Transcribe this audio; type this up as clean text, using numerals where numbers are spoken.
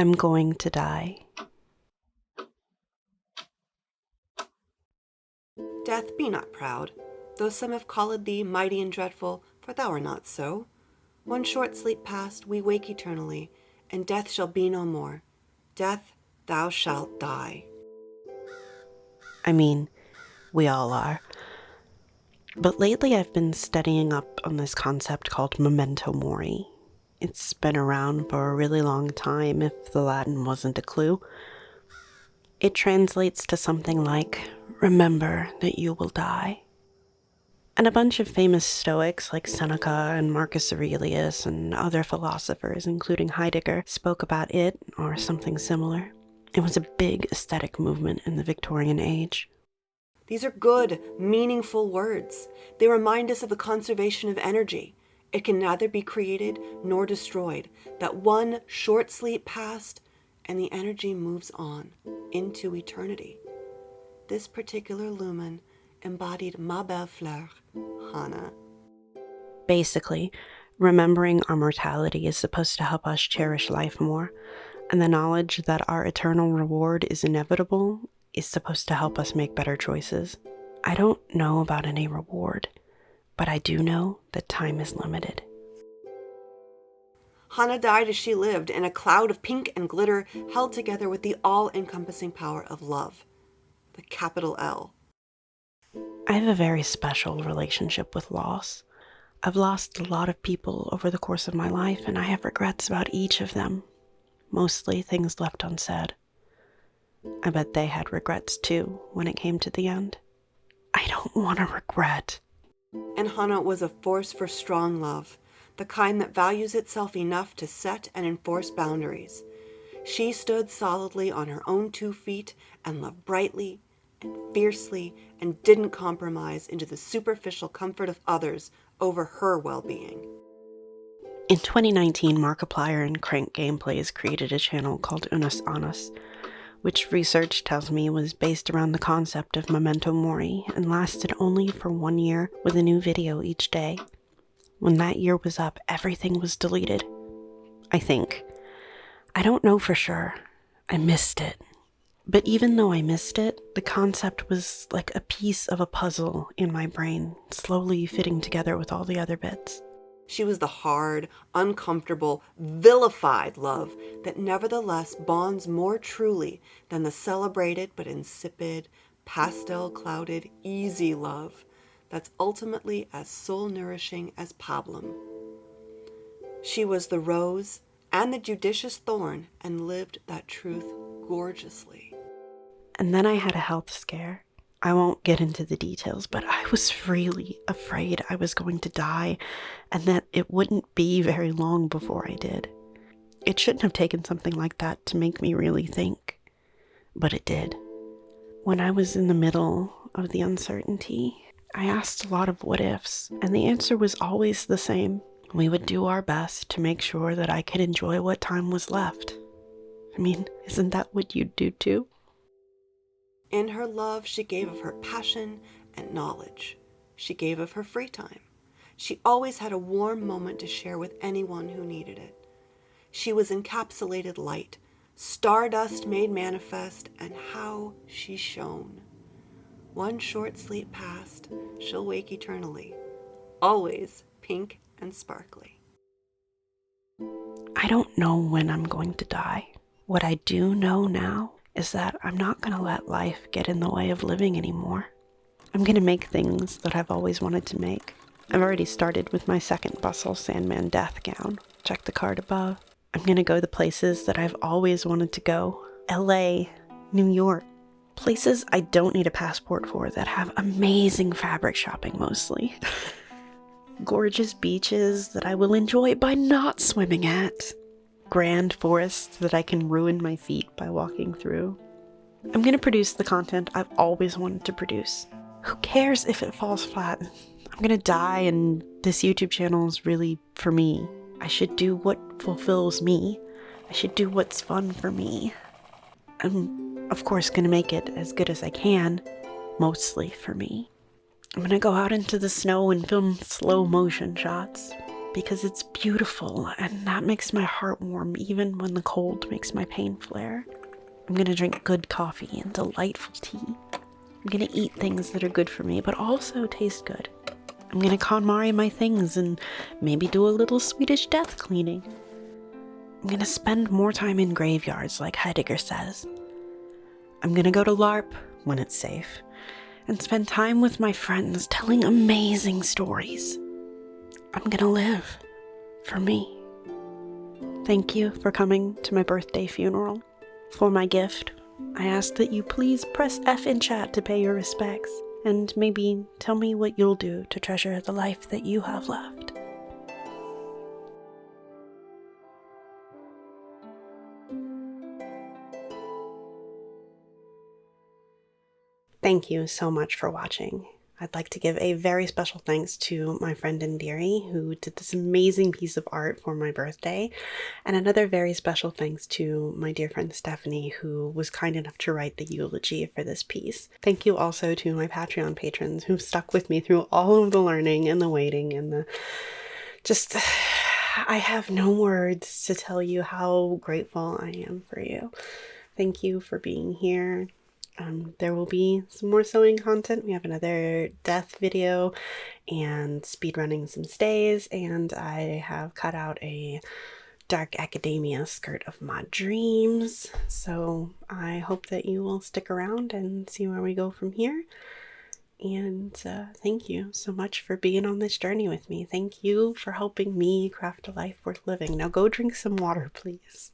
I'm going to die. Death, be not proud, though some have called thee mighty and dreadful, for thou art not so. One short sleep past, we wake eternally, and death shall be no more. Death, thou shalt die. I mean, we all are. But lately I've been studying up on this concept called Memento Mori. It's been around for a really long time, if the Latin wasn't a clue. It translates to something like, remember that you will die. And a bunch of famous Stoics like Seneca and Marcus Aurelius and other philosophers, including Heidegger, spoke about it or something similar. It was a big aesthetic movement in the Victorian age. These are good, meaningful words. They remind us of the conservation of energy. It can neither be created nor destroyed. That one short sleep past, and the energy moves on into eternity. This particular lumen embodied ma belle fleur, Hannah. Basically, remembering our mortality is supposed to help us cherish life more, and the knowledge that our eternal reward is inevitable is supposed to help us make better choices. I don't know about any reward, but I do know that time is limited. Hannah died as she lived in a cloud of pink and glitter held together with the all-encompassing power of love, the capital L. I have a very special relationship with loss. I've lost a lot of people over the course of my life, and I have regrets about each of them. Mostly things left unsaid. I bet they had regrets too when it came to the end. I don't want to regret. And Hannah was a force for strong love, the kind that values itself enough to set and enforce boundaries. She stood solidly on her own 2 feet and loved brightly and fiercely and didn't compromise into the superficial comfort of others over her well-being. In 2019, Markiplier and Crank Gameplays created a channel called Unus Annus, which research tells me was based around the concept of Memento Mori and lasted only for 1 year with a new video each day. When that year was up, everything was deleted. I think. I don't know for sure. I missed it. But even though I missed it, the concept was like a piece of a puzzle in my brain, slowly fitting together with all the other bits. She was the hard, uncomfortable, vilified love that nevertheless bonds more truly than the celebrated but insipid, pastel-clouded, easy love that's ultimately as soul-nourishing as pablum. She was the rose and the judicious thorn and lived that truth gorgeously. And then I had a health scare. I won't get into the details, but I was really afraid I was going to die and that it wouldn't be very long before I did. It shouldn't have taken something like that to make me really think, but it did. When I was in the middle of the uncertainty, I asked a lot of what ifs, and the answer was always the same. We would do our best to make sure that I could enjoy what time was left. I mean, isn't that what you'd do too? In her love, she gave of her passion and knowledge. She gave of her free time. She always had a warm moment to share with anyone who needed it. She was encapsulated light, stardust made manifest, and how she shone. One short sleep past, she'll wake eternally, always pink and sparkly. I don't know when I'm going to die. What I do know now is that I'm not going to let life get in the way of living anymore. I'm going to make things that I've always wanted to make. I've already started with my second Bustle Sandman death gown. Check the card above. I'm going to go the places that I've always wanted to go. LA, New York. Places I don't need a passport for that have amazing fabric shopping mostly. Gorgeous beaches that I will enjoy by not swimming at. Grand forests that I can ruin my feet by walking through. I'm going to produce the content I've always wanted to produce. Who cares if it falls flat? I'm going to die and this YouTube channel is really for me. I should do what fulfills me. I should do what's fun for me. I'm, of course, going to make it as good as I can, mostly for me. I'm going to go out into the snow and film slow motion shots. because it's beautiful, and that makes my heart warm even when the cold makes my pain flare. I'm gonna drink good coffee and delightful tea. I'm gonna eat things that are good for me, but also taste good. I'm gonna KonMari my things and maybe do a little Swedish death cleaning. I'm gonna spend more time in graveyards like Heidegger says. I'm gonna go to LARP when it's safe and spend time with my friends telling amazing stories. I'm gonna live for me. Thank you for coming to my birthday funeral. For my gift, I ask that you please press F in chat to pay your respects, and maybe tell me what you'll do to treasure the life that you have left. Thank you so much for watching. I'd like to give a very special thanks to my friend Indiri, who did this amazing piece of art for my birthday, and another very special thanks to my dear friend Stephanie, who was kind enough to write the eulogy for this piece. Thank you also to my Patreon patrons who stuck with me through all of the learning and the waiting and the just... I have no words to tell you how grateful I am for you. Thank you for being here. There will be some more sewing content. We have another death video and speedrunning some stays, and I have cut out a dark academia skirt of my dreams. So I hope that you will stick around and see where we go from here. And thank you so much for being on this journey with me. Thank you for helping me craft a life worth living. Now go drink some water, please.